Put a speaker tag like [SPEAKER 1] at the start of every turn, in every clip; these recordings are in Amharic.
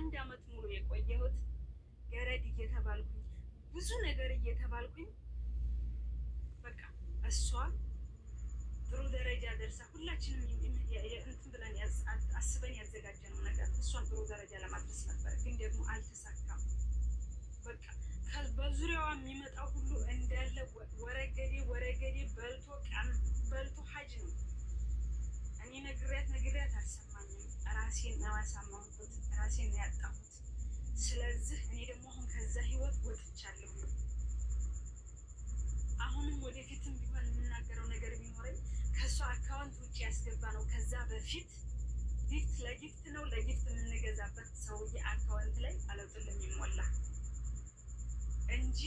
[SPEAKER 1] አንድ አመት ሙሉ የቆየሁት ገረድ እየተባልኩኝ ብዙ ነገር እየተባልኩኝ በቃ እሷ ጥሩ ደረጃ ደርሳ ሁላችንም እንትን ብለን አስበን ያዘጋጀነው ነገር እሷን ጥሩ ደረጃ ለማድረስ ነበር፣ ግን ደግሞ አልተሳካም። በቃ በዙሪያዋ የሚመጣው ሁሉ እንዳለ ወረገዴ በልቶ ሀጅ ነው። እኔ ነግሪያት አልሰማኝም። ራሴን ነው ያሳመንኩት፣ ራሴን ነው ያጣሁት። ስለዚህ እኔ ደግሞ አሁን ከዛ ህይወት ወጥቻለሁ። አሁንም ወደፊትም ቢሆን የምናገረው ነገር ቢኖረኝ ከእሷ አካውንት ውጭ ያስገባ ነው። ከዛ በፊት ጊፍት ለጊፍት ነው ለጊፍት የምንገዛበት ሰውዬ አካውንት ላይ አለውጥን የሚሞላ እንጂ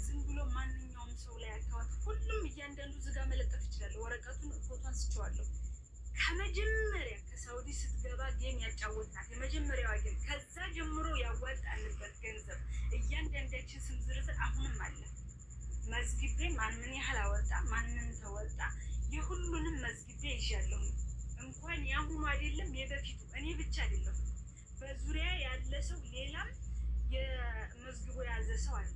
[SPEAKER 1] ዝም ብሎ ማንኛውም ሰው ላይ አካውንት ሁሉም እያንዳንዱ ዝጋ መለጠፍ ይችላል። ወረቀቱን ፎቶ አንስቼዋለሁ። ከመጀመሪያ ከሳውዲ ስትገባ ጌም ያጫወትናት የመጀመሪያዋ ጌም፣ ከዛ ጀምሮ ያዋጣንበት ገንዘብ እያንዳንዳችን ስም ዝርዝር አሁንም አለ። መዝግቤ ማን ምን ያህል አወጣ፣ ማን ምን ተወጣ፣ የሁሉንም መዝግቤ ይዣለሁ። እንኳን ያሁኑ አይደለም የበፊቱ እኔ ብቻ አይደለም በዙሪያ ያለ ሰው ሌላም የመዝግቦ የያዘ ሰው አለ።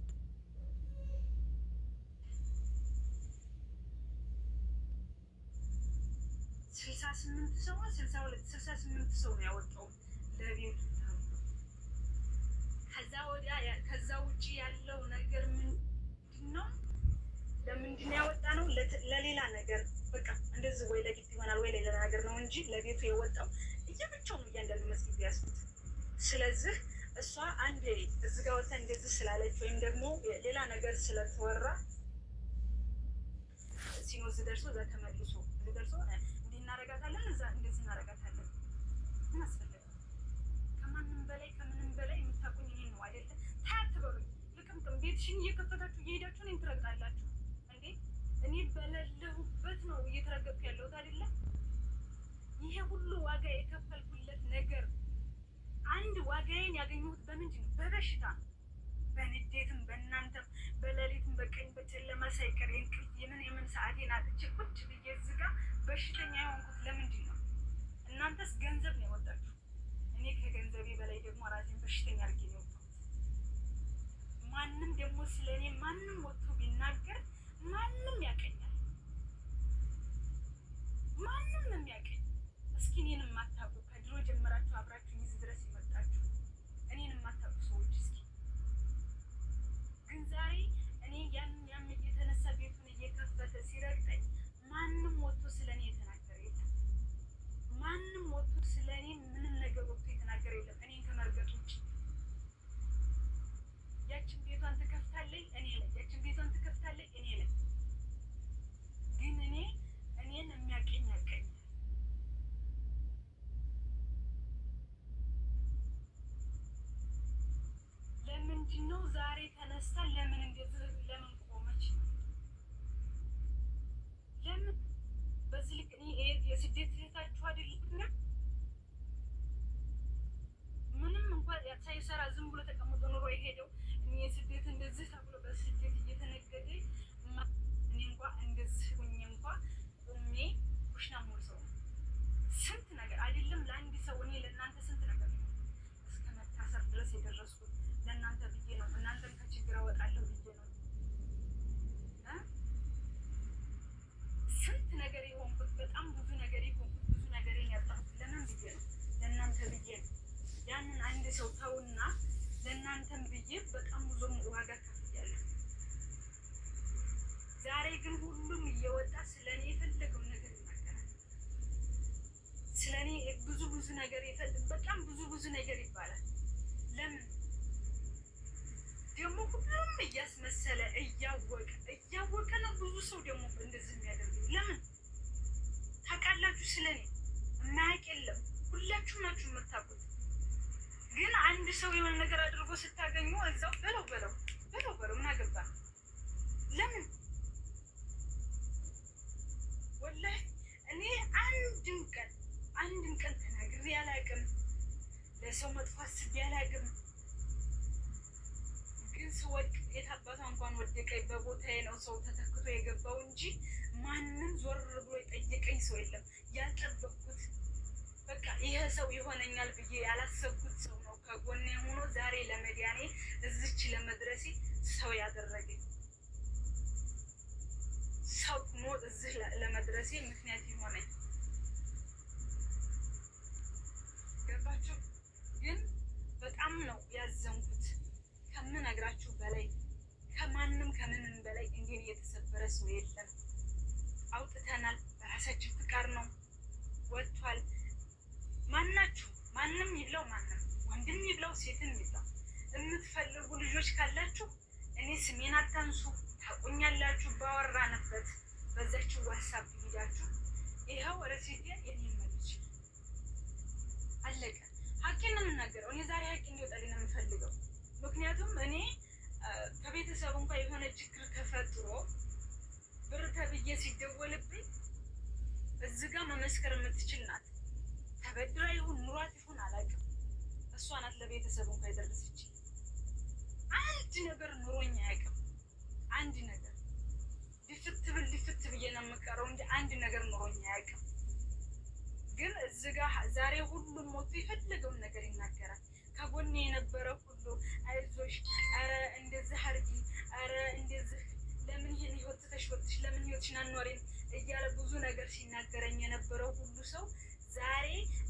[SPEAKER 1] ስልሳ ስምንት ሰው ነው ያወጣው ለቤቱ። ከዛ ውጭ ያለው ነገር ምንድን ነው? ለምንድን ያወጣ ነው? ለሌላ ነገር በቃ እንደዚህ ወይ ለጊፍት ይሆናል ወይ ለሌላ ነገር ነው እንጂ ለቤቱ የወጣው እየብቻው ነው እያንዳንዱ መስጊድ ያስኩት። ስለዚህ እሷ አንዴ እዚህ ጋር ወጣ እንደዚህ ስላለች ወይም ደግሞ ሌላ ነገር ስለተወራ ሲኖዝ ደርሶ እዛ ተመልሶ ደርሶ እንዲህ እናረጋታለን እዛ እንደዚህ እናረጋታለን። ምን አስፈለገ? ከምንም በላይ የምታውቁኝ ይሄን ነው አይደለ? ታያት በሉኝ። ልቅምቅም ቤትሽን እየከፈታችሁ እየሄዳችሁ እኔን ትረግጣላችሁ እንዴ? እኔ በሌለሁበት ነው እየተረገጥኩ ያለሁት አይደለ? ይሄ ሁሉ ዋጋ የከፈልኩለት ነገር አንድ ዋጋዬን ያገኘሁት በምንድን ነው? በበሽታ ነው። በንዴትም በእናንተም በሌሊትም በቀኝ በጨለማ ሳይቀር የእንቅልፍ የምን ሰዓቴን አጥቼ ቁጭ ብዬ እዚህ ጋር በሽተኛ የሆንኩት ለምንድን ነው? እናንተስ ገንዘብ ነው ያወጣችሁ። እኔ ከገንዘቤ በላይ ደግሞ ራሴን በሽተኛ አድርጌ ነው የወጣሁት። ማንም ደግሞ ስለ እኔ ማንም ወጥቶ ቢናገር ማንም ያቀኛል፣ ማንም ነው የሚያቀኝ። እስኪ እኔን የማታውቁ ከድሮ ጀምራችሁ አብራችሁ እዚህ ድረስ ይመጣችሁ እኔን የማታውቁ ሰዎች እስኪ ግን ዛሬ እኔ ያም እየተነሳ ቤቱን እየከፈተ ሲረግጠኝ ማንም ወጥቶ ስለ እኔ የተናገረ የለም። ማንም ወጥቶ ስለ እኔ ምንም ነገር ወጥቶ የተናገረ የለም እኔን ከመርገጥ ውጭ። ያችን ቤቷን ትከፍታለች እኔ ላይ፣ ያችን ቤቷን ትከፍታለች እኔ ላይ። ግን እኔን የሚያቀኝ ያቀኝ። ለምንድን ነው ዛሬ ተነስታ ለምን እንደዚህ ለምን ቆመች? ለምን በዚህ ልክ የስደት እህታችሁ አይደለችና ምንም እንኳን ሳይሰራ ዝም ብሎ ተቀምጦ ኑሮ የሄደው እኔ የስደት እንደዚህ ተብሎ በስደት እየተነገደ እኔ እንኳ እንደዚህ ሁኜ እንኳ ቁሜ ኩሽና ሞል ሰው ስንት ነገር አይደለም ለአንድ ሰው እኔ ለእናንተ ስንት ነገር ነው እስከ መታሰር ድረስ የደረስኩት ለእናንተ ብዬ ነው። እናንተን ከችግር አወጣለሁ ብዬ ነው። ስንት ነገር የሆንኩት በጣም ብዙ ነገር የሆንኩት ብዙ ነገር ያጣሁት ለምን ብዬ ነው? ለእናንተ ብዬ ነው። ያንን አንድ ሰው ተውና ለእናንተም ብዬ በጣም ብዙ ዋጋ ከፍያለሁ። ዛሬ ግን ሁሉም እየወጣ ስለ እኔ የፈለገው ነገር ይናገራል። ስለ እኔ ብዙ ነገር በጣም ብዙ ነገር ይባላል። ለምን ደግሞ ሁሉም እያስመሰለ እያወቀ ነው። ብዙ ሰው ደግሞ እንደዚህ የሚያደርገው ለምን ታውቃላችሁ? ስለ እኔ የማያውቅ የለም። ሁላችሁም ናችሁ የምታውቁት። ግን አንድ ሰው የሆነ ነገር አድርጎ ስታገኙ እዛው በለው ምን አገባ? ለምን ወላሂ እኔ አንድም ቀን ተናግሬ አላውቅም። ለሰው መጥፎ አስቤ አላውቅም። ግን ስወድቅ የታባቷ እንኳን ወደቀኝ በቦታዬ ነው ሰው ተተክቶ የገባው እንጂ ማንም ዞር ብሎ የጠየቀኝ ሰው የለም። ያልጠበቅኩት በቃ ይሄ ሰው ይሆነኛል ብዬ ያላሰብኩት ሰው ነው ከጎኔ ሆኖ ዛሬ ለመዳኔ እዚች ለመድረሴ ሰው ያደረገኝ ሰው ሆኖ እዚህ ለመድረሴ ምክንያት የሆነኝ ገባችሁ? ግን በጣም ነው ያዘንኩት ከምነግራችሁ በላይ ከማንም ከምንም በላይ እንዲህ የተሰበረ ሰው የለም። አውጥተናል። በራሳችን ፍቃድ ነው ወጥቷል። ማናችሁ ማንም ይብለው ማንም ወንድም ይብለው ሴትም ይብለው የምትፈልጉ ልጆች ካላችሁ እኔ ስሜን አታንሱ፣ ታቁኛላችሁ። ባወራንበት በዛችሁ ዋትስአፕ ሂዳችሁ ይኸው ረሲቴ የኔ መልጅ አለቀ። ሀቄን ነው የምናገረው። እኔ ዛሬ ሀቄ እንዲወጣልኝ ነው የምፈልገው። ምክንያቱም እኔ ከቤተሰብ እንኳን የሆነ ችግር ተፈጥሮ ብር ተብዬ ሲደወልብኝ እዚህ ጋር መመስከር የምትችል ናት። ተበድራ ይሁን ኑሯት ይሁን አላውቅም። እሷ ናት ለቤተሰብ እንኳን የደረሰች። አንድ ነገር ኑሮኝ አያውቅም። አንድ ነገር ልፍት ብዬ ነው የምቀረው እንጂ አንድ ነገር ኑሮኝ አያውቅም። ግን እዚህ ጋር ዛሬ ሁሉም ሞቶ የፈለገውን ነገር ይናገራል። ከጎኔ የነበረ ሁሉ አይዞሽ፣ ኧረ እንደዚህ አድርጊ፣ ኧረ እንደዚህ ለምን ይህን ህይወት ተሽወጥሽ ለምን ህይወትሽን አኖሪም እያለ ብዙ ነገር ሲናገረኝ የነበረው ሁሉ ሰው ዛሬ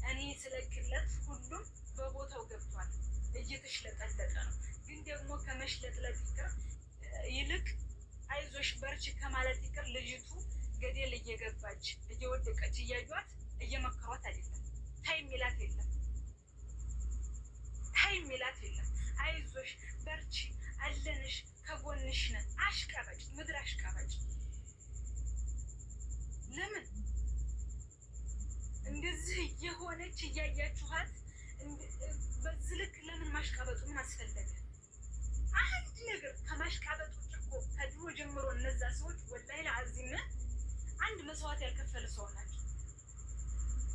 [SPEAKER 1] እኔ ስለቅለት ሁሉም በቦታው ገብቷል። እየተሽለጠለጠ ነው። ግን ደግሞ ከመሽለጥለጥ ይቅር ይልቅ አይዞሽ በርቺ ከማለት ይቅር ልጅቱ ገደል እየገባች እየወደቀች እያዩት እየመከሯት አይደለም። ታይ ሚላት የለም። ታይ ሚላት የለም። አይዞሽ በርቺ አለንሽ ከጎንሽ ነን። አሽቃባጭ ምድር አሽቃባጭ። ለምን እንደዚህ እየሆነች እያያችኋት በዚህ ልክ ለምን ማሽቃበጡ ምን አስፈለገ? አንድ ነገር ከማሽቃበጡ እኮ ከድሮ ጀምሮ እነዛ ሰዎች ወላሂ ለአዚም አንድ መስዋዕት ያልከፈለ ሰው ናቸው።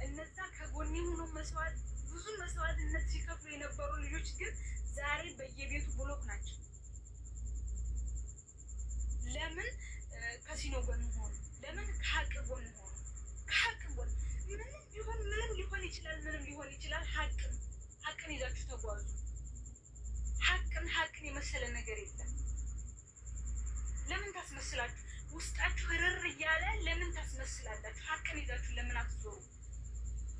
[SPEAKER 1] እነዛ ከጎኔ ሆኖ መስዋዕት ብዙ መስዋዕትነት ሲከፍሉ የነበሩ ልጆች ግን ዛሬ በየቤቱ ብሎክ ናቸው። ለምን ከሲኖ ጎን ሆኑ? ለምን ከሀቅ ጎን ሆኑ? ከሀቅ ጎን ምንም ሊሆን ይችላል። ምንም ሊሆን ይችላል። ሀቅን ይዛችሁ ተጓዙ። ሀቅን የመሰለ ነገር የለም። ለምን ታስመስላችሁ? ውስጣችሁ ህርር እያለ ለምን ታስመስላላችሁ? ሀቅን ይዛችሁ ለምን አትዞሩ?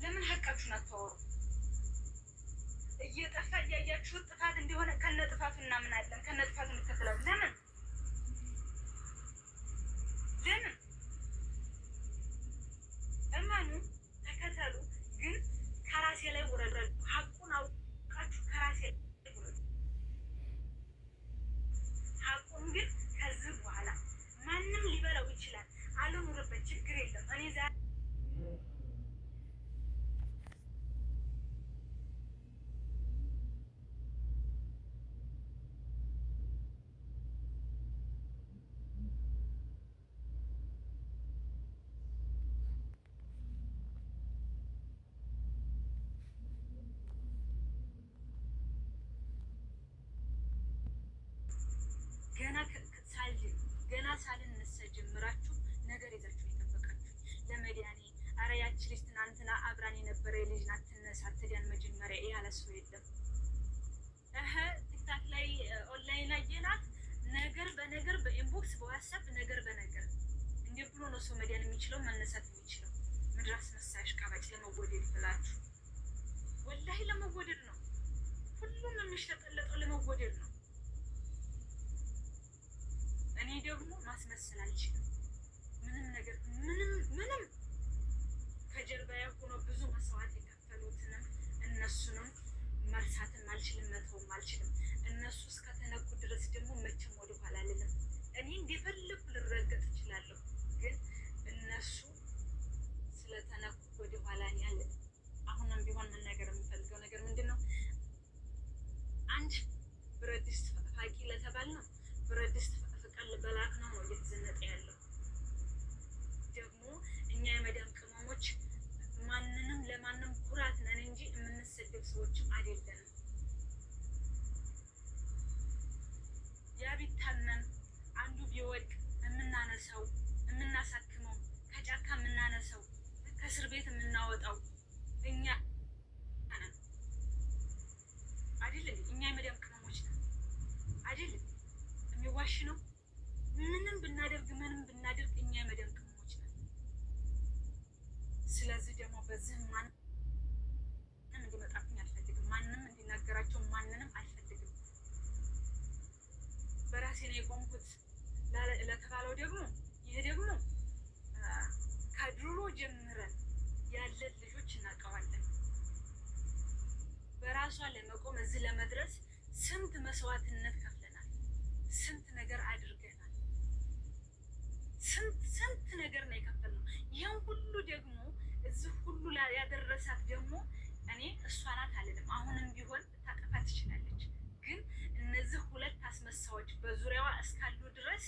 [SPEAKER 1] ለምን ሀቃችሁን አታወሩ? እየጠፋ እያያችሁ ጥፋት እንደሆነ ከነ ጥፋቱ እናምናለን፣ ከነ ጥፋቱ እንከተላለን። ለምን እመኑ፣ ተከተሉ። ግን ከራሴ ላይ ውረዱ። ሀቁን አውቃችሁ ከራሴ ላይ ውረዱ። ሀቁን ግን ከዚህ በኋላ ማንም ሊበላው ይችላል። አልኑርበት፣ ችግር የለም። እኔ ዛሬ ገና ሳልነሳ ጀምራችሁ ነገር ይዛችሁ የጠበቃችሁ ለመዲያኔ አረ ያቺ ልጅ ትናንትና አብራን የነበረ የልጅ ናት ትነሳ ትዲያን መጀመሪያ ያለ ሰው የለም። ቲክታክ ላይ ኦንላይን አየናት ነገር በነገር በኢንቦክስ በዋትሳፕ ነገር በነገር እንዴ ብሎ ነው ሰው መዲያን የሚችለው መነሳት የሚችለው? ምድራስ መሳሽ ካባጭ ለመወደድ ብላችሁ ወላሂ ለመወደድ ነው። ሁሉም የሚሽለጠለጠው ለመወደድ ነው። እኔ ደግሞ ማስመሰል አልችልም። ምንም ነገር ምንም ከጀርባ ሆኖ ብዙ መስዋዕት የከፈሉትንም እነሱንም መርሳትም አልችልም፣ መተውም አልችልም። እነሱ እስከተነኩ ድረስ ደግሞ መቼም ወደኋላ አልልም። እኔ እንደፈለኩ ልረገጥ እችላለሁ፣ ግን እነሱ ስለተነኩ ወደኋላ እኔ አልልም። አሁንም ቢሆን መናገር የምፈልገው ነገር ምንድን ነው? አንድ ብረት ድስት ፋቂ ለተባል ነው ብረት ድስት በላክ ነው እየተዘነጠ ያለው። ደግሞ እኛ የመዳም ቅመሞች ማንንም ለማንም ኩራት ነን እንጂ የምንሰደብ ሰዎችም አይደለንም። ያ ቢታመም አንዱ ቢወድቅ የምናነሳው የምናሳክመው፣ ከጫካ የምናነሳው፣ ከእስር ቤት የምናወጣው እኛ አይደለም እኛ የመዳም ቅመሞች ነን አይደለም። የሚዋሽ ነው። ምንም ብናደርግ እኛ የመዳም ቅመሞች ነን። ስለዚህ ደግሞ በዚህ ማንም እንዲመጣብኝ አልፈልግም። ማንም እንዲናገራቸው ማንንም አልፈልግም። በራሴ ነው የቆምኩት ለተባለው ደግሞ ይሄ ደግሞ ከድሮ ጀምረን ያለን ልጆች እናውቀዋለን። በራሷ ለመቆም እዚህ ለመድረስ ስንት መስዋዕትነት ከፍለናል። ስንት ነገር አድርገናል። ስንት ነገር ነው የከፈልነው። ይህን ሁሉ ደግሞ እዚህ ሁሉ ያደረሳት ደግሞ እኔ እሷ ናት አልልም። አሁንም ቢሆን ታጠፋ ትችላለች። ግን እነዚህ ሁለት አስመሳዮች በዙሪያዋ እስካሉ ድረስ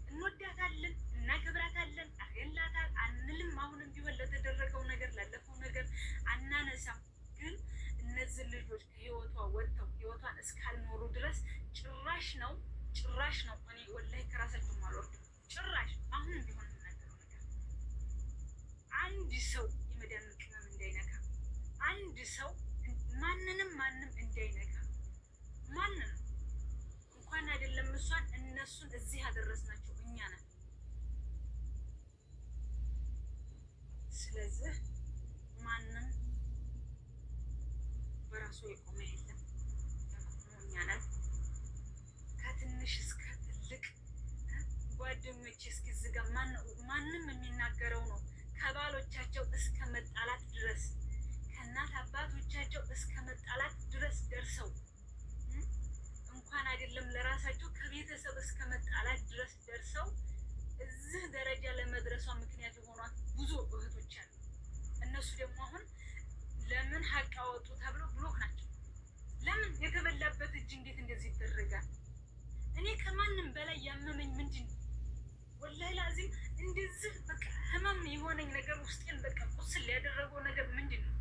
[SPEAKER 1] እንወዳታለን፣ እናከብራታለን፣ አገላታል አንልም። አሁንም ቢሆን ለተደረገው ነገር ላለፈው ነገር አናነሳም። ግን እነዚህ ልጆች ከህይወቷ ወጥተው ህይወቷን እስካልኖሩ ድረስ ጭራሽ ነው እኔ ወላሂ ከራሳቸው አልወርድም። ጭራሽ አሁንም ቢሆን የምናገረው ነገር አንድ ሰው የመዳን ቅመም እንዳይነካ፣ አንድ ሰው ማንም እንዳይነካ፣ ማንም እንኳን አይደለም እሷን እነሱን እዚህ ያደረስናቸው እኛ ነን። ስለዚህ ማንም በራሱ የቆመ የለም። የቆመው እኛ ነን። ከትንሽ እስከ ትልቅ ጓደኞቼ እስኪ ዝጋ ማንም የሚናገረው ነው። ከባሎቻቸው እስከ መጣላት ድረስ ከእናት አባቶቻቸው እስከ መጣላት ድረስ ደርሰው እንኳን አይደለም ለራሳቸው ከቤተሰብ እስከ መጣላት ድረስ ደርሰው እዚህ ደረጃ ለመድረሷ ምክንያት የሆኗት ብዙ እህቶች አሉ። እነሱ ደግሞ አሁን ለምን ሀቅ አወጡ ተብለው ብሎክ ናቸው። ለምን የተበላበት እጅ እንዴት እንደዚህ ይደረጋል? እኔ ከማንም በላይ ያመመኝ ምንድን ነው? ወላሂ ላዚም እንደዚህ በቃ ህመም የሆነኝ ነገር ውስጤን በቃ ቁስል ያደረገው ነገር ምንድን ነው?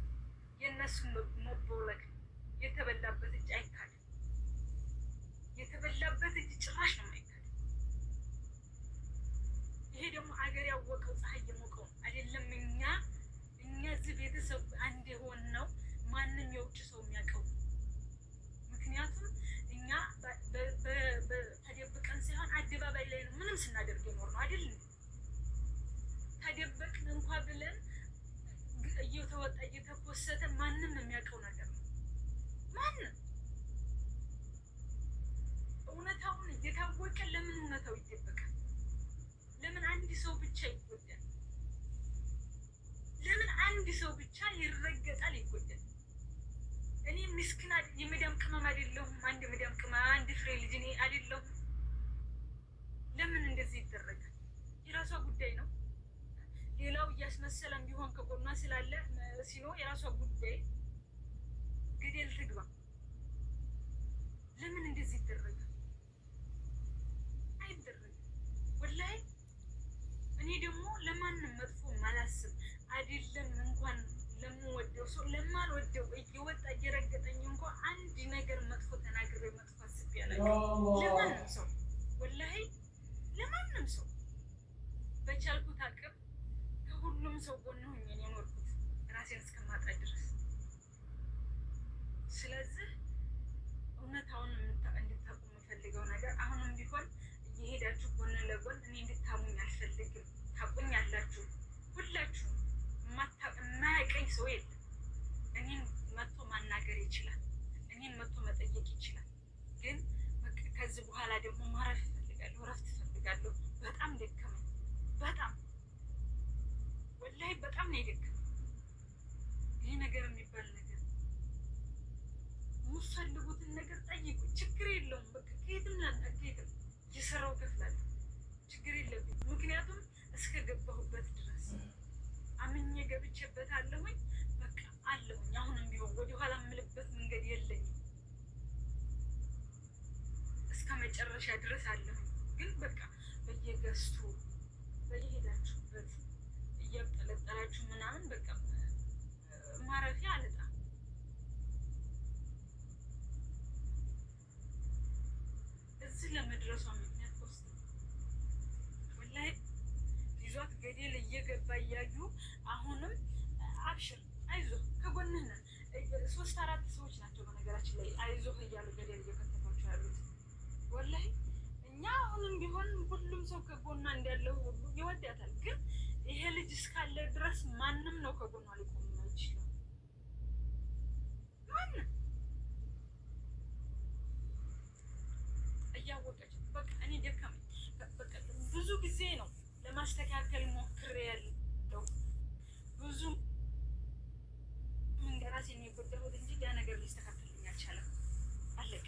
[SPEAKER 1] የእነሱ መቦለቅ። የተበላበት እጅ አይካድም። የተበላበት እጅ ጭራሽ ነው የማይካድ። ይሄ ደግሞ አገር ያወቀው ፀሐይ የሞቀው አይደለም። እኛ እዚህ ቤተሰብ አንድ የሆን ነው ማንም የውጭ ሰው የሚያውቀው። ምክንያቱም እኛ ተደብቀን ሳይሆን አደባባይ ላይ ነው ምንም ስናደርግ የኖር ነው አይደለም። ተደበቅን እንኳ ብለን እየተወጣ እየተኮሰተ ማንም የሚያውቀው ነገር ነው። ማንም እውነታውን እየታወቀ ለምን እውነታው ይደበቃል? ለምን አንድ ሰው ብቻ ይጎዳል? ለምን አንድ ሰው ብቻ ይረገጣል፣ ይጎዳል? እኔ ምስኪን የመዳም ቅመም አይደለሁም። አንድ መዳም ቅመም አንድ ፍሬ ልጅ እኔ አይደለሁም። ለምን እንደዚህ ይደረጋል? የራሷ ጉዳይ ነው። ሌላው እያስመሰለም ቢሆን ከጎኗ ስላለ ሲኖ የራሷ ጉዳይ፣ ገደል ትግባ። ለምን እንደዚህ ይደረጋል? አይደረግም። ወላሂ እኔ ደግሞ ለማንም መጥፎ ማላስብ አይደለም። እንኳን ለምወደው ሰው ለማልወደው እየወጣ እየረገጠኝ እንኳን አንድ ነገር መጥፎ ተናግሬ መጥፎ አስቤ አላውቅም። ለማንም ሰው ወላሂ ለማንም ሰው በቻልኩት አቅም ከሁሉም ሰው ጎን ሆኜ ነው የኖርኩት ራሴን እስከማጣ ድረስ። ስለዚህ እውነታውን እንድታቁ የምፈልገው ነገር አሁንም ቢሆን እየሄዳችሁ ጎን ለጎን እኔ እንድታሙኝ አልፈልግም። ታቁኛላችሁ ሁላችሁም። የማያውቀኝ ሰው የለም። እኔን መጥቶ ማናገር ይችላል። እኔን መጥቶ መጠየቅ ይችላል። ግን ከዚህ በኋላ ደግሞ ማረፍ እፈልጋለሁ፣ እረፍት እፈልጋለሁ። በጣም ደከመኝ። በጣም ወላሂ በጣም ነው የደከመኝ። ይህ ነገር የሚባል ነገር የምትፈልጉትን ነገር ጠይቁ፣ ችግር የለውም። በቃ ከየትም ከየትም እየሰራው ከፍላለሁ፣ ችግር የለብኝ። ምክንያቱም እስከ ገባሁበት ድረስ አምኜ ገብቼበታለሁኝ። በቃ አለሁኝ። አሁንም ቢሆን ወደኋላ የምልበት መንገድ የለኝም። እስከ መጨረሻ ድረስ አለሁኝ። ግን በቃ በየገዝቱ በየሄዳችሁበት እያጠለጠላችሁ ምናምን በቃ ማረፊያ አልጣ። እዚህ ለመድረሷ ምክንያት ውስጥ ወላሂ ይዟት ገደል እየገባ እያዩ አሁንም አብሽር አይዞህ ከጎንህ ነን። 3-4 ሰዎች ናቸው በነገራችን ላይ አይዞህ እያሉ ገደል እየከተቷቸው ያሉት ወላሂ። እኛ አሁንም ቢሆን ሁሉም ሰው ከጎኗ እንዳለው ሁሉ ይወዳታል። ግን ይሄ ልጅ እስካለ ድረስ ማንም ነው ከጎኗ ሊቆም አይችልም። ማንም እያወቀች በቃ እኔ ደከመኝ። በቃ ብዙ ጊዜ ነው ለማስተካከል ሞክሬያለሁ። ብዙ ራሴን የጎዳሁት እንጂ ያ ነገር ሊስተካከልልኝ አልቻለም። አለቀ።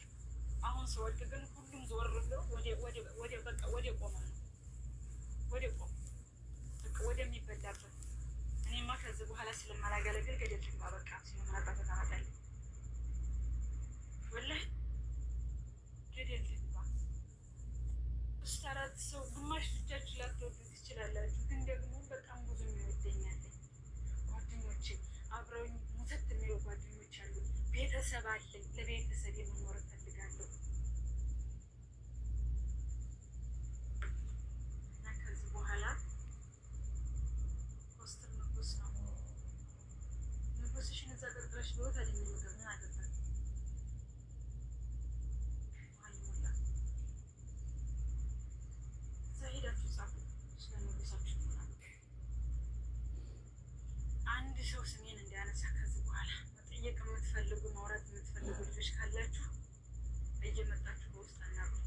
[SPEAKER 1] አሁን ስወድቅ ግን ሁሉም ዞር ብሎ ወደ ቆመ ነው ወደ ቆመ በቃ ወደሚበላበት። እኔማ ከዚህ በኋላ ስለማላገለግል ገደል ልግባ በቃ ስለማላባት ታመጣለህ ወላሂ ገደል ልግባ። 3-4 ሰው ግማሽ ብቻችሁ ላትወዱ ትችላላችሁ፣ ግን ደግሞ በጣም ብዙ የሚወደኛል ጓደኞቼ አብረውኝ ሙተት የሚሉ ጓደኞች አሉ። ቤተሰብ አለኝ። ለቤተሰብ የመኖር እፈልጋለሁ እና ከዚህ በኋላ ኮስትር ንጉስ ነው። ንጉስሽን እዛ ቀርቅረሽ በወት አለኝ ነገር ምን አገባል ዋይሞላ እዛ ሄዳችሁ ጻፉ ስለ ንጉሳችሁ ምናምን። አንድ ሰው ስሜን እንዲያነሳ ከዚህ በኋላ መጠየቅ የምትፈልጉ ማውራት የምትፈልጉ ልጆች ካላችሁ እየመጣችሁ በውስጥ አናግሩ።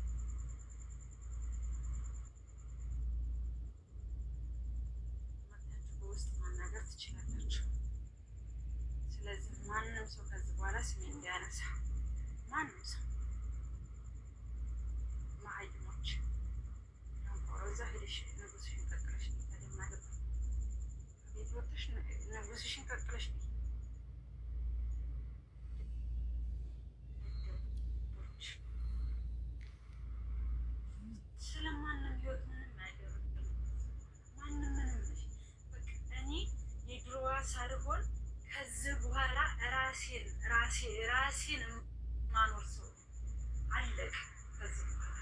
[SPEAKER 1] መጣችሁ በውስጥ ማናገር ትችላላችሁ። ስለዚህ ማንም ሰው ከዚህ በኋላ ስሜን እንዲያነሳ ማንም ሰው መሀይሞች እዛ ሄደሽ ንጉስሽን ቀጥለሽ ማለት ነው ቤት ወጥተሽ ንጉስሽን ቀጥለሽ ስለማንም ህይወት ምንም አያደርግም። ማንም ምንም በቃ እኔ የድሮዋ ሳልሆን ከዚህ በኋላ ራሴን ማኖር ሰው አለቅ። ከዚህ በኋላ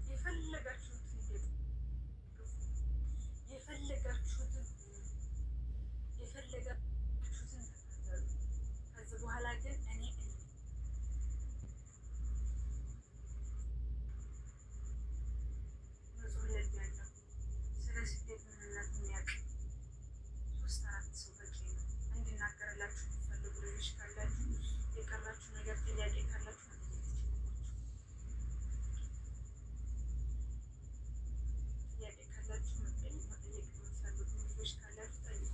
[SPEAKER 1] የፈለጋችሁትን ተከተሉ። ከዚህ በኋላ ግን እኔ ንጹህ ልብ ያለው ስለ ስደት ምንነት የሚያውቅ 3-4 ሰው በቂ ነው። እንዲናገርላችሁ የምትፈልጉ ልጆች ካላችሁ የቀራችሁ ነገር ጥያቄ ካላችሁ መጠየቅ ትችላላችሁ። ጥያቄ ካላችሁ መጠየቅ የምትፈልጉ ልጆች ካላችሁ ጠይቁ።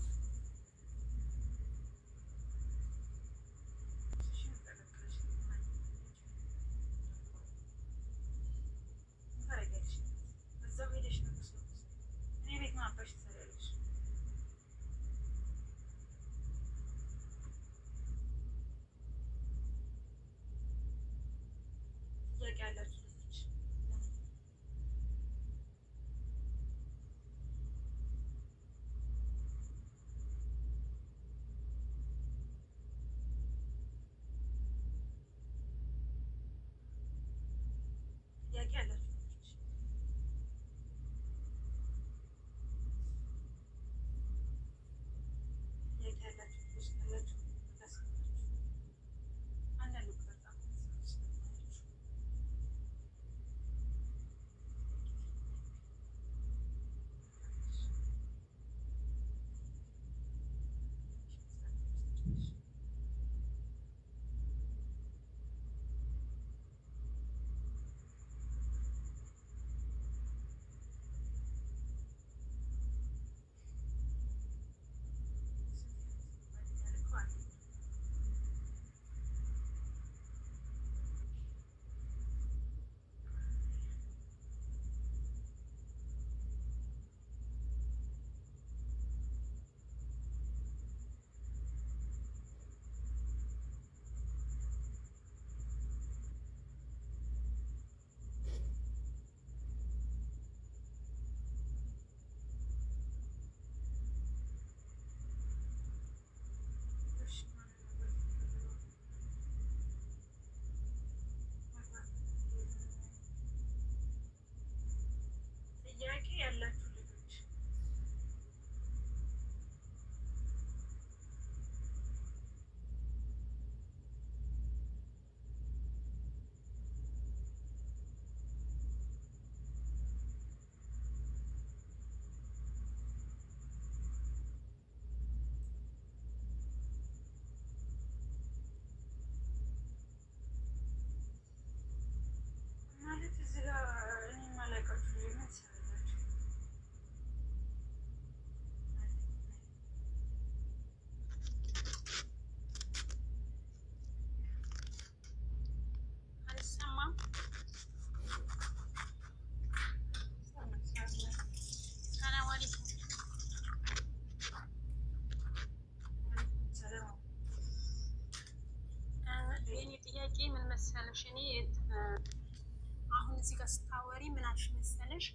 [SPEAKER 1] እዛው ሄደሽ ንጉስ እኔ ቤት ምን አባሽ ትሰሪያለሽ? ጥያቄ ያላችሁ ልጆች ጥያቄ ያላችሁ አንዳንድ ቁጥር ጣም ስለማያችሁ
[SPEAKER 2] እዚህ ጋር ስታወሪ ምን አልሽ መሰለሽ?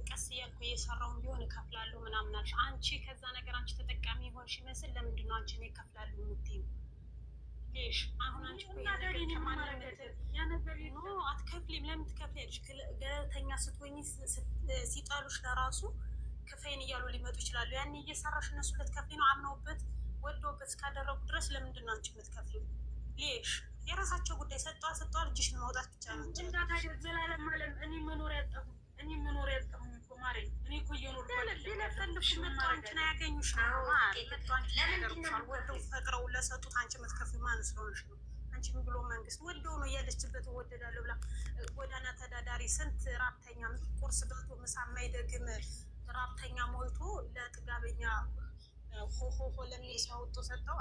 [SPEAKER 2] ቀስ እያልኩ እየሰራውን ቢሆን እከፍላለሁ ምናምን አልሽ። አንቺ ከዛ ነገር አንቺ ተጠቃሚ የሆንሽ ይመስል ለምንድን ነው አንቺ ነው እከፍላለሁ የምትይው? ሌሽ አሁን አንቺ አትከፍሊም። ለምን ትከፍያለሽ? ገለልተኛ ስትሆኝ ሲጣሉሽ ለራሱ ክፈይን እያሉ ሊመጡ ይችላሉ። ያኔ እየሰራሽ እነሱ ልትከፍሊ ነው። አምነውበት ወደውበት እስካደረጉ ድረስ ለምንድን ነው አንቺ የምትከፍሊው? ሌሽ የራሳቸው ጉዳይ። ሰጧ ልጅሽን ማውጣት ብቻ ነው።
[SPEAKER 1] ዘላለም አለም እኔ መኖር ያጣሁ እኮ ማሬ። እኔ እኮ እየኖርኩ
[SPEAKER 2] ቢለፈልፍሽ መጥቶ አንቺን አያገኙሽ ነው። ወደው ፈቅረው ለሰጡት አንቺ የምትከፍይው ማን ስለሆነሽ ነው? አንቺ ምን ብሎ መንግስት ወደው ነው ያለችበት እወደዳለሁ ብላ ጎዳና ተዳዳሪ ስንት ራብተኛ ቁርስ በልቶ ምሳ የማይደግም ራብተኛ ሞልቶ ለጥጋበኛ ሆሆሆ ለሚል ሰው አውጥቶ ሰጠው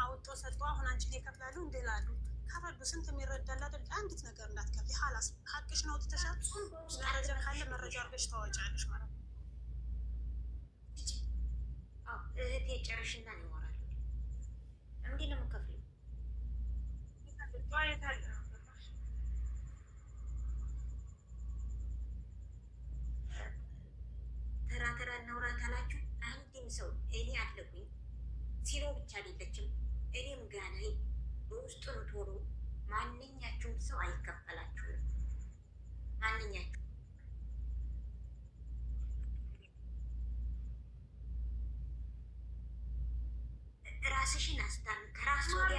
[SPEAKER 2] አውጥቶ ሰጠው። አሁን አንቺ ላይ ይከፍላሉ እንድላሉ ከፈሉ ስንት የሚረዳል አይደል? አንዲት ነገር እንዳትከፍይ ሀላስ ሀቅሽ ነው። ትተሻል። መረጃ ካለ መረጃ አድርገሽ ታወጫለሽ ማለት ነው።
[SPEAKER 3] እህቴ ጨርሽና ነው ይወራል። እንዴት ነው የምከፍለው? ተራ እናውራ ካላችሁ አንድም ሰው እኔ አለሁኝ። ሲኖ ብቻ አይደለችም እኔም ጋር ላይ በውስጡ ቶሎ ማንኛችሁም ሰው አይከፈላችሁም። ማንኛችሁ ራስሽን አስታም ከራስ ወዲያ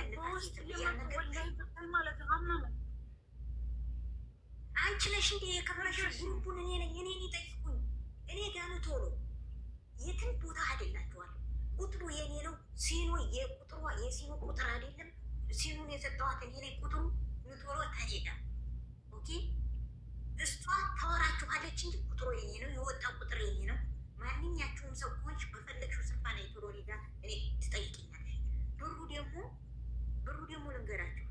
[SPEAKER 3] አንቺ ነሽ እንዴ የከፈለሽ? ግሩፑን እኔ ነኝ። እኔን ይጠይቁኝ። እኔ ጋር ቶሎ የትም ቦታ አይደላችኋል። ቁጥሩ የኔ ነው። ሲኖ የቁጥሯ የሲኖ ቁጥር አይደለም። ሲኑን የሰጠኋት እኔ ነኝ። ቁጥሩ ቶሎ ተሄዳ ኦኬ። እሷ ታወራችኋለች እንጂ ቁጥሩ የኔ ነው። የወጣ ቁጥር የኔ ነው። ማንኛችሁም ሰው ኮንች በፈለግሽው ስልፋ ላይ ቶሎ ሊዳ እኔ ትጠይቅኛለሽ። ብሩ ደግሞ ልንገራችሁ፣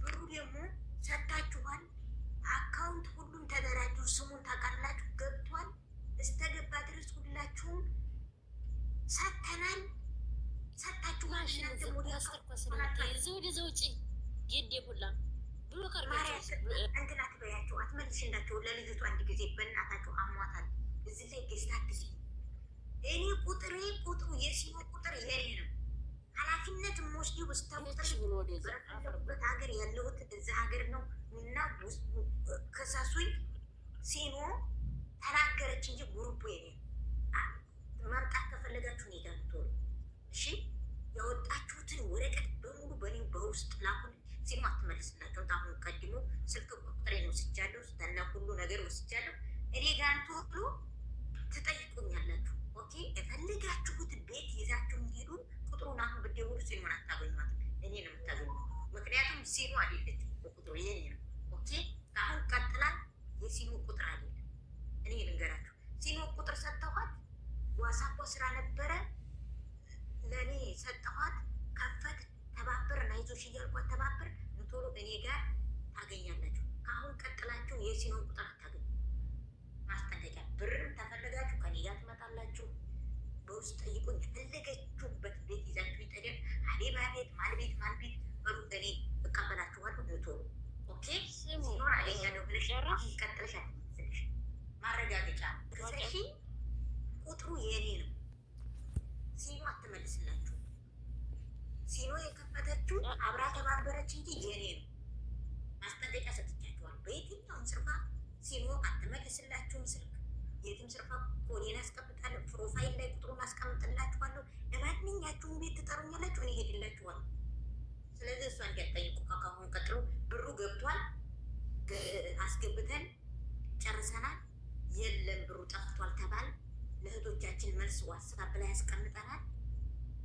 [SPEAKER 3] ብሩ ደግሞ ሰጥታችኋል። አካውንት ሁሉም ተደራጁ። ስሙን ታውቃላችሁ። ገብቷል። እስተገባ ድረስ ሁላችሁም ሰጥተናል። ሰጥታችኋል። እንትን አትበያቸው፣ አትመልሽ እንዳቸው ለልጅቷ አንድ ጊዜ በእናታቸው አሟታል። እዚህ ላይ ገዝታት ጊዜ እኔ ቁጥሩ የሲሞ ቁጥር የኔ ነው። ኃላፊነት የምወስደው በስታቁጥር በፈለጉበት ሀገር ያለሁት እዛ ሀገር ነው እና ከሳሱኝ ሲኖ ተናገረች እንጂ ጉሩቡ የኔ መምጣት ከፈለጋችሁ ኔጋ ምትሆኑ እሺ። ያወጣችሁትን ወረቀት በሙሉ በኔ በውስጥ ላኩን። ሲኖ አትመልስላቸው። አሁን ቀድሞ ስልክ ቁጥሬን ወስጃለሁ፣ ስተና ሁሉ ነገር ወስጃለሁ። እኔ ጋር ቶሎ ትጠይቁኛላችሁ። ኦኬ። የፈልጋችሁት ቤት ይዛችሁ ሄዱ። ቁጥሩን አሁን ብትደውሉ ሲኖን አታገኟት፣ እኔ ነው የምታገኙት። ምክንያቱም ሲኖ አይደለችም ቁጥሩ የኔ ነው። ኦኬ። አሁን ቀጥላል። የሲኖ ቁጥር አይደለም። እኔ ልንገራችሁ፣ ሲኖ ቁጥር ሰጠኋት። ዋሳፖ ስራ ነበረ ለእኔ ሰጠኋት። ከፈት ተባበር ናይዞሽ እያልኳት ተባበር ቶሎ እኔ ጋር ታገኛላችሁ። ከአሁን ቀጥላችሁ የሲኖ ቁጥር አታገኙ። ማስጠንቀቂያ። ብርም ተፈለጋችሁ ከኔ ጋር ትመጣላችሁ። በውስጥ ጠይቁኝ። የፈለገችሁበት ቤት ይዛችሁ ይጠደር። ሀቢባ ቤት፣ ማልቤት በሉ እኔ እቀበላችኋለሁ። ቶሎ ኦኬ። ሲኖር አገኛለሁ ብለሽ አሁን ቀጥለሽ አትመስልሽ። ማረጋገጫ ክሰሺ። ቁጥሩ የኔ ነው። ሲኖ አትመልስላችሁ። ሲኖ የከፈተችው አብራ ተባበረች እንጂ የኔ ነው። ማስጠንቀቂያ ሰጥቻችኋል። በየትኛውም ስርፋ ሲኖ አትመልስላችሁም። ስልክ የትም ስርፋ ኮዴን አስቀምጣለሁ። ፕሮፋይል ላይ ቁጥሩን አስቀምጥላችኋለሁ። ለማንኛችሁም ቤት ትጠሩኛላችሁ፣ እኔ ሄድላችኋለሁ። ስለዚህ እሷ እንዲያጠይቁ ከአሁን ቀጥሎ ብሩ ገብቷል። አስገብተን ጨርሰናል። የለም ብሩ ጠፍቷል ተባል። ለእህቶቻችን መልስ ዋትስአፕ ላይ ያስቀምጠናል።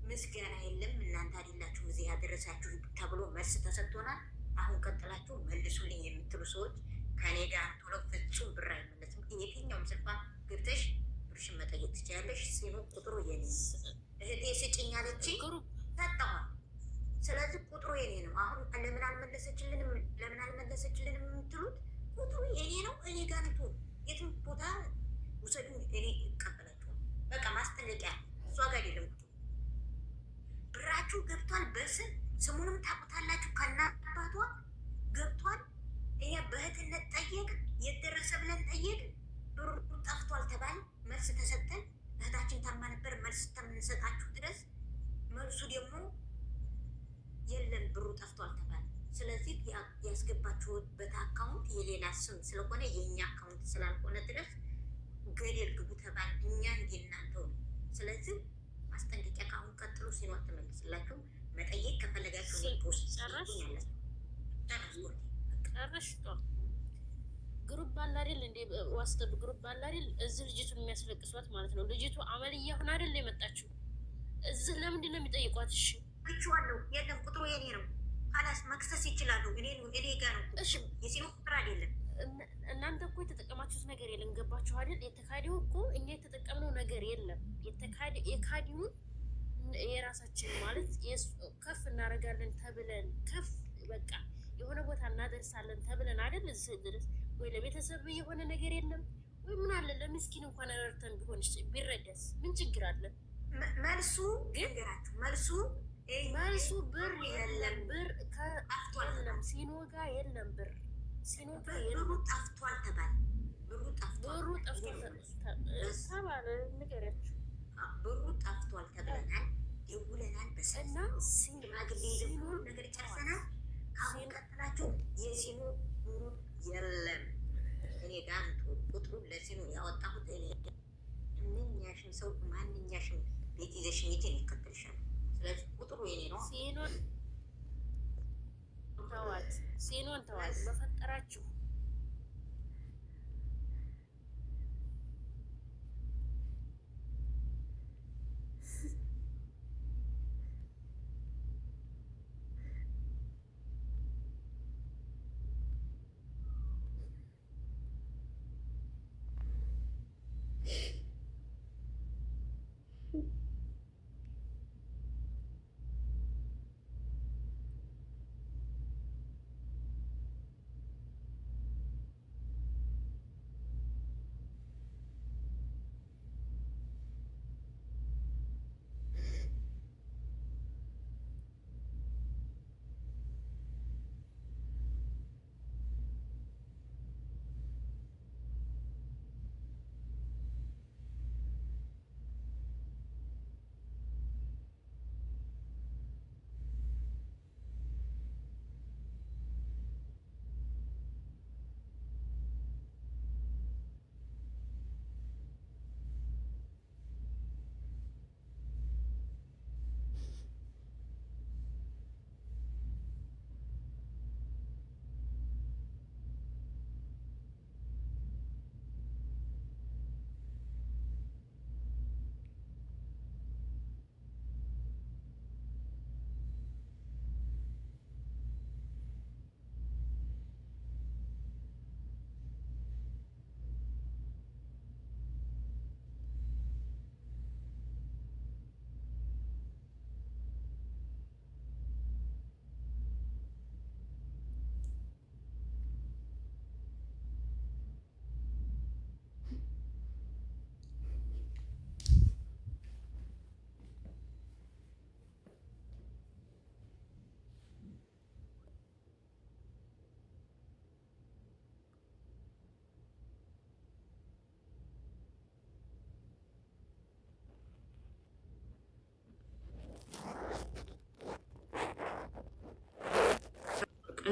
[SPEAKER 3] ምስጋና የለም እናንተ አይደላችሁ እዚህ ያደረሳችሁ ተብሎ መልስ ተሰጥቶናል። አሁን ቀጥላችሁ መልሱልኝ የምትሉ ሰዎች ከኔ ጋር ቶሎ ፍጹም ብር አይመለስም። የትኛውም ስልፋ ገብተሽ ብርሽን መጠየቅ ትችላለሽ። ሲኖ ቁጥሩ የኔ እህቴ ስጭኝ አለችኝ፣ ሰጠኋል። ስለዚህ ቁጥሩ የኔ ነው። አሁን ለምን አልመለሰችልንም የምትሉት ቁጥሩ የኔ ነው። እኔ ጋር ቶ የትም ቦታ ውሰዱ፣ እኔ እቀበላችኋል። በቃ ማስጠንቀቂያ። እሷ ጋር አይደለም ቁጥሩ። ብራችሁ ገብቷል። በስም ስሙንም ታውቁታላችሁ። ከእናት አባቷ ገብቷል። እኛ በእህትነት ጠየቅ የደረሰ ብለን ጠየቅ ብሩ ጠፍቷል ተባል መልስ ተሰጠን። እህታችን ታማ ነበር መልስ እስከምንሰጣችሁ ድረስ መልሱ ደግሞ የለም ብሩ ጠፍቷል ተባል። ስለዚህ ያስገባችሁበት አካውንት የሌላ ስም ስለሆነ የእኛ አካውንት ስላልሆነ ድረስ ገደል ግቡ ተባል። እኛ እንዲናንተው ነው። ስለዚህ ማስጠንቀቂያ ከአሁን ቀጥሎ ሲኖር ትመልስላችሁ። መጠየቅ ከፈለጋችሁ ፖስት ያላችሁ
[SPEAKER 4] ጨረሽ ግሩፕ አለ አይደል እንዴ? ዋስጠብ ግሩፕ አለ አይደል? እዚህ ልጅቱን የሚያስለቅሷት ማለት ነው። ልጅቱ አመልያ ሆና አይደል የመጣችው? እዚህ ለምንድን ነው የሚጠይቋት? እሺ
[SPEAKER 3] እችዋለሁ። የለም ቁጥሩ የኔ ነው። ካላስ መክሰስ ይችላሉ። እኔ ጋር ነው።
[SPEAKER 4] እሺ
[SPEAKER 3] የሲኖ ቁጥር አይደለም።
[SPEAKER 4] እናንተ እኮ የተጠቀማችሁት ነገር የለም። ገባችሁ አይደል? የተካዲው እኮ እኛ የተጠቀምነው ነገር የለም። የካዲውን የራሳችን ማለት ከፍ እናደርጋለን ተብለን ከፍ በቃ የሆነ ቦታ እናደርሳለን ተብለን አይደል? እዚህ ድረስ ወይ ለቤተሰብ የሆነ ነገር የለም ወይ ምን አለ ለምስኪን እንኳን ረድተን ቢሆን ቢረዳስ ምን ችግር አለ?
[SPEAKER 3] መልሱ ነገራችሁ። መልሱ ብር
[SPEAKER 4] የለም። ብር ከአፍቷለም ሲኖጋ የለም። ብር ሲኖጋ የለም።
[SPEAKER 3] ብሩ ጠፍቷል ተባለ። ብሩ ጠፍቷል
[SPEAKER 4] ተባለ። ንገሪያችሁ
[SPEAKER 3] ብሩ ጠፍቷል ተብለናል። ደውለናል። በሰና ሽማግሌ ደግሞ ነገር ጨርሰናል። አሁን ቀጥላችሁ የሲሙ ብሩ የለም። እኔ ጋር ቁጥሩ ለሲሙ ያወጣሁት እኔ ማንኛሽም ሰው ማንኛሽም ቤት ይዘሽ ሚቴን ይከተልሻል። ስለዚህ ቁጥሩ የኔ ነው።
[SPEAKER 4] ሲኖን ተዋት በፈጠራችሁ።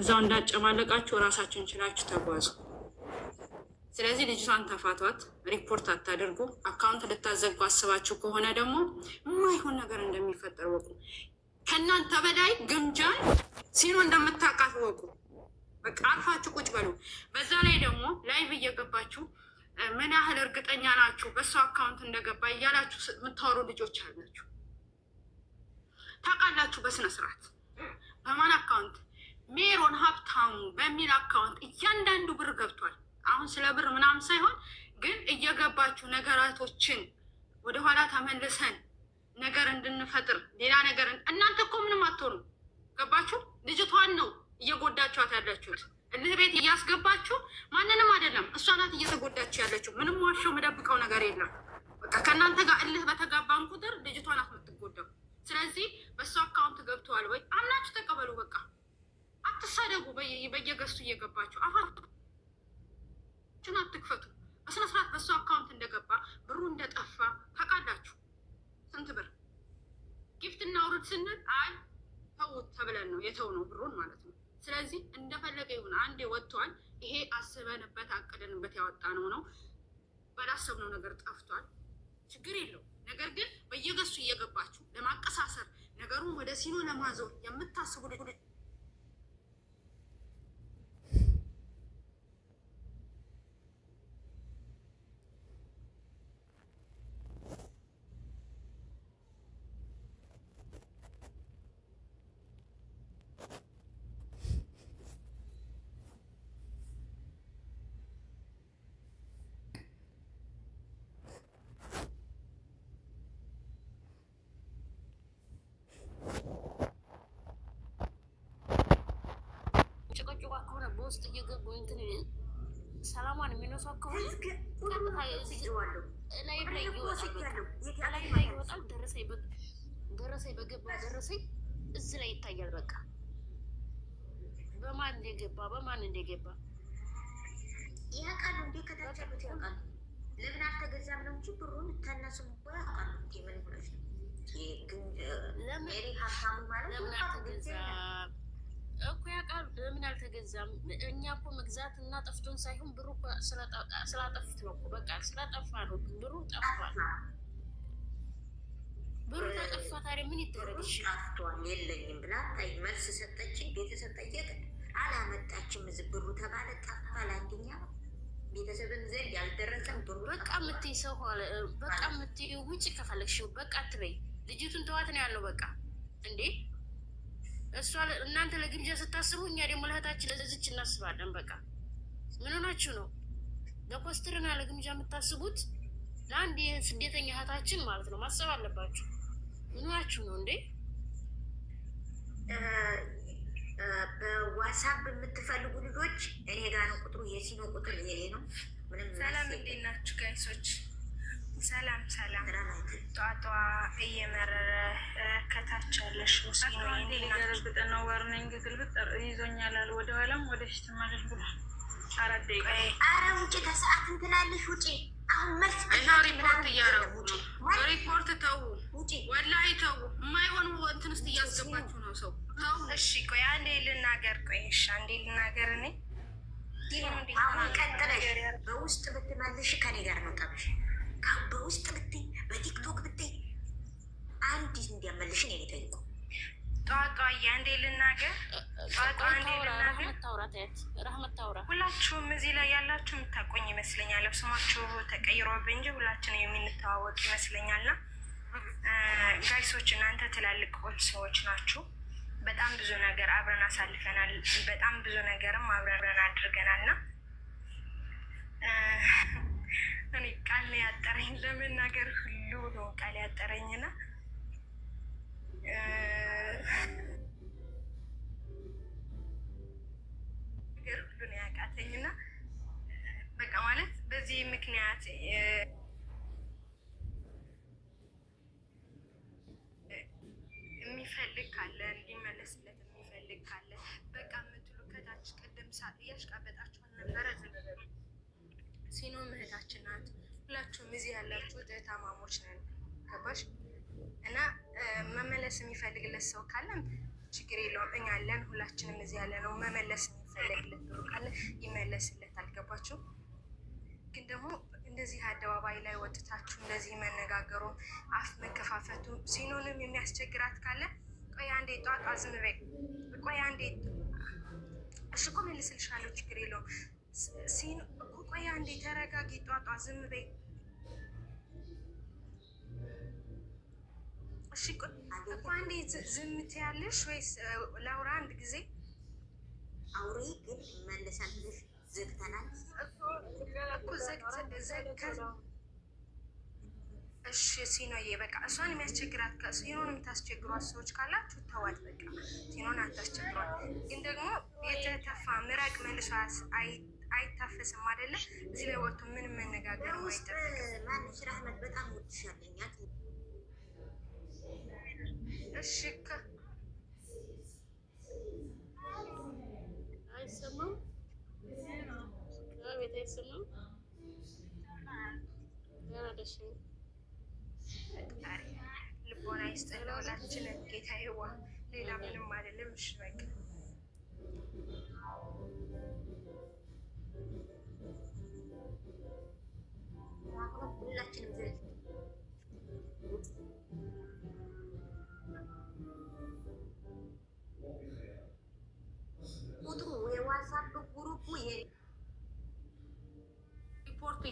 [SPEAKER 1] እዛው እንዳጨማለቃችሁ ራሳችሁን ችላችሁ ተጓዙ። ስለዚህ ልጅቷን ተፋቷት፣ ሪፖርት አታደርጉ። አካውንት ልታዘጉ አስባችሁ ከሆነ ደግሞ የማይሆን ነገር እንደሚፈጠር ወቁ። ከእናንተ በላይ ግምጃን ሲኖ እንደምታውቃት ወቁ። በቃ አርፋችሁ ቁጭ በሉ። በዛ ላይ ደግሞ ላይቭ እየገባችሁ ምን ያህል እርግጠኛ ናችሁ በእሱ አካውንት እንደገባ እያላችሁ የምታወሩ ልጆች አላችሁ። ታውቃላችሁ በስነ ስርዓት በማን አካውንት ሜሮን ሀብታሙ በሚል አካውንት እያንዳንዱ ብር ገብቷል። አሁን ስለ ብር ምናምን ሳይሆን ግን እየገባችሁ ነገራቶችን ወደኋላ ተመልሰን ነገር እንድንፈጥር ሌላ ነገር እናንተ እኮ ምንም አትሆኑ። ገባችሁ? ልጅቷን ነው እየጎዳችኋት ያላችሁት። እልህ ቤት እያስገባችሁ ማንንም አይደለም፣ እሷ ናት እየተጎዳችሁ ያለችው። ምንም ዋሻው መደብቀው ነገር የለም። በቃ ከእናንተ ጋር እልህ በተጋባን ቁጥር ልጅቷ ናት የምትጎዳው። ስለዚህ በእሱ አካውንት ገብተዋል ወይ አምናችሁ ተቀበሉ። በቃ
[SPEAKER 5] አትሳደቡ። በየገዝቱ እየገባችሁ አፋችሁን አትክፈቱ። በስነ ስርዓት በሱ አካውንት እንደገባ ብሩ እንደጠፋ ታውቃላችሁ። ስንት ብር ጊፍት እናውርድ ስንል አይ ተውት ተብለን ነው የተውነው ብሩን ማለት ነው። ስለዚህ እንደፈለገ ይሁን፣ አንዴ ወጥቷል። ይሄ አስበንበት አቅደንበት ያወጣነው ነው። ባላሰብነው ነገር ጠፍቷል። ችግር የለው። ነገር ግን በየገሱ እየገባችሁ ለማቀሳሰር ነገሩን ወደ ሲኖ ለማዞር የምታስቡ ውስጥ እየገቡ እንትን ሰላሟን የሚነሷ ከሆነ ላይ ይወጣል። ደረሰኝ በገባው ደረሰኝ እዚህ ላይ ይታያል። በቃ በማን እንደገባ
[SPEAKER 3] ያውቃሉ። እንዴ ከታች ያሉት ያውቃሉ። ለምን አልተገዛም ነው እንጂ ብሩን ተነሱም እኮ ያውቃሉ። እንዴ ምን ብለሽ ነው? ለምን ሀብታሙ ማለት
[SPEAKER 4] ለምን አልተገዛም እኮ ያውቃሉ። ለምን አልተገዛም? እኛ እኮ መግዛት እና ጠፍቶን ሳይሆን ብሩ ስላጠፉት ነው እኮ በቃ ስለጠፋ ነው። ብሩ ጠፋል። ብሩ ተጠፋ። ታዲያ ምን ይደረግ?
[SPEAKER 3] ጠፍቷል የለኝም ብላ መልስ ሰጠችን። ቤተሰብ ጠየቅ አላመጣችም። እዚህ ብሩ ተባለ ጠፋ። ለአንደኛ ቤተሰብን ዘንድ ያልደረሰም ብሩ
[SPEAKER 4] በቃ የምትይ ሰው በቃ የምትይ ውጭ ከፈለግሽው በቃ አትበይ። ልጅቱን ተዋት ነው ያለው። በቃ እንዴ እሷ እናንተ ለግምጃ ስታስቡ እኛ ደግሞ ለእህታችን ለዚች እናስባለን። በቃ ምን ሆናችሁ ነው ለኮስትርና ለግምጃ የምታስቡት? ለአንድ ስደተኛ እህታችን ማለት ነው ማሰብ አለባችሁ። ምን ሆናችሁ ነው እንዴ?
[SPEAKER 3] በዋትሳፕ የምትፈልጉ ልጆች እኔ ጋር ነው ቁጥሩ፣ የሲኖ ቁጥር የኔ ነው። ምንም
[SPEAKER 2] ሰላም፣ እንዴት ናችሁ ጋይሶች? ሰላም ጧጧ እየመረረ ከታች ያለሽ
[SPEAKER 1] ሊገለብጥ ነው። ዋርኒንግ ግልብጥ ይዞኛል አለ ወደኋላም ወደ ፊት ማለት ብሏል። 4 ደቂቃ
[SPEAKER 3] አረ ውጭ ከሰዓት እንትላለሽ ውጭ። አሁን መልስ
[SPEAKER 5] እና ሪፖርት እያረጉ ነው። ሪፖርት ተው ውጭ፣ ወላሂ ተው። የማይሆን እንትን ውስጥ እያስገባችሁ ነው ሰው።
[SPEAKER 2] እሺ ቆይ አንዴ ልናገር። አንዴ ልናገር። እኔ
[SPEAKER 3] አሁን ቀጥለሽ በውስጥ ብትመልሽ ከኔ ጋር ነው ጠብሽ። በውስጥ ብትይ በቲክቶክ ብትይ አንዲት እንዲያመልሽ እኔ ጠይቁ።
[SPEAKER 2] ጧጧ አንዴ ልናገር።
[SPEAKER 4] ረህመት ታውራ።
[SPEAKER 2] ሁላችሁም እዚህ ላይ ያላችሁ የምታቆኝ ይመስለኛል። ስማችሁ ተቀይሮብኝ እንጂ ሁላችንም የምንተዋወቅ ይመስለኛልና ጋይሶች እናንተ ትላልቅ ሰዎች ናችሁ። በጣም ብዙ ነገር አብረን አሳልፈናል። በጣም ብዙ ነገርም አብረን አድርገናልና እኔ ቃል ያጠረኝ ለመናገር ሁሉ ነው ቃል ያጠረኝና ነገር ሁሉ ነው ያቃተኝና በቃ ማለት በዚህ ምክንያት የሚፈልግ ካለ እንዲመለስለት የሚፈልግ ካለ በቃ የምትሉ ከታች ቅድም እያሽቃበጣችኋል ነበረ። ሲኖ እህታችን ናት። ሁላችሁም እዚህ ያላችሁ እህታማሞች ነን። ገባሽ? እና መመለስ የሚፈልግለት ሰው ካለን ችግር የለውም፣ እኛ አለን። ሁላችንም እዚህ ያለ ነው። መመለስ የሚፈልግለት ብሩ ካለ ይመለስለት። አልገባችሁ? ግን ደግሞ እንደዚህ አደባባይ ላይ ወጥታችሁ እንደዚህ መነጋገሩ፣ አፍ መከፋፈቱ ሲኖንም የሚያስቸግራት ካለ ቆይ አንዴ ጧጧ ዝም በይ። ቆይ አንዴ እሺ እኮ መልስልሻለሁ፣ ችግር የለውም። ቆይ አንዴ ተረጋጊ። ጧጧ ዝም በይ እሺ። እኮ አንዴ ዝም ትያለሽ ወይስ ላውራ? አንድ ጊዜ
[SPEAKER 3] አውሪ። ግን ይመለሳል ብለሽ ዘግተናል
[SPEAKER 2] እኮ እሺ ሲኖዬ በቃ እሷን የሚያስቸግራት ሲኖን የምታስቸግሯት ሰዎች ካላችሁ ተዋት። በቃ ሲኖን አታስቸግሯት። ግን ደግሞ የተተፋ ምራቅ መልሷ አይታፈስም አይደለ? እዚህ ላይ ወጥቶ ምንም መነጋገር አይጠበቅም።
[SPEAKER 3] ማንሽ ራህመት በጣም ወድሻለኛል።
[SPEAKER 2] እሺ
[SPEAKER 4] አይሰማም። ደስ
[SPEAKER 6] ልቦና ይስጠን ለሁላችንም ጌታዬዋ። ሌላ ምንም አይደለም። እሺ በቃ
[SPEAKER 3] ሁላችንም ዘ ቁጥሩ የዋትስአፕ ግሩፑ
[SPEAKER 5] ሪፖርት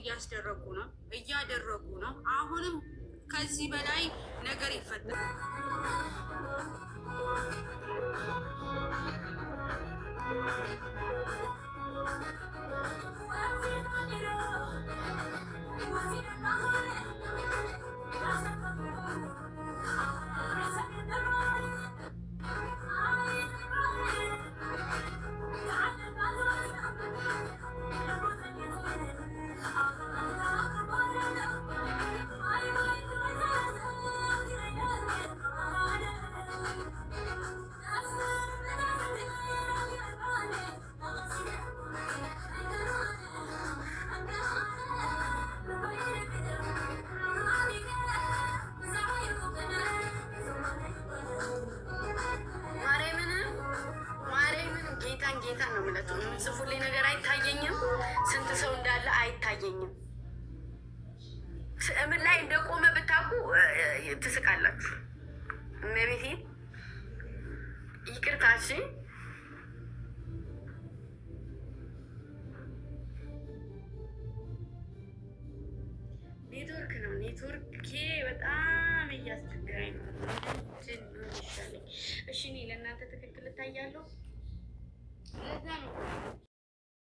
[SPEAKER 5] እያደረጉ ነው። አሁንም ከዚህ በላይ ነገር ይፈጠራል። ጌታን ነው የምላቸው። የምጽፉልኝ ነገር አይታየኝም። ስንት ሰው እንዳለ አይታየኝም። ምን ላይ እንደቆመ ብታውቁ ትስቃላችሁ። እመቤቴ ይቅርታሽ። ኔትወርክ ነው ኔትወርኬ በጣም እያስቸገረኝ ነው። ይሻለኝ። እሺ እኔ ለእናንተ ትክክል እታያለሁ።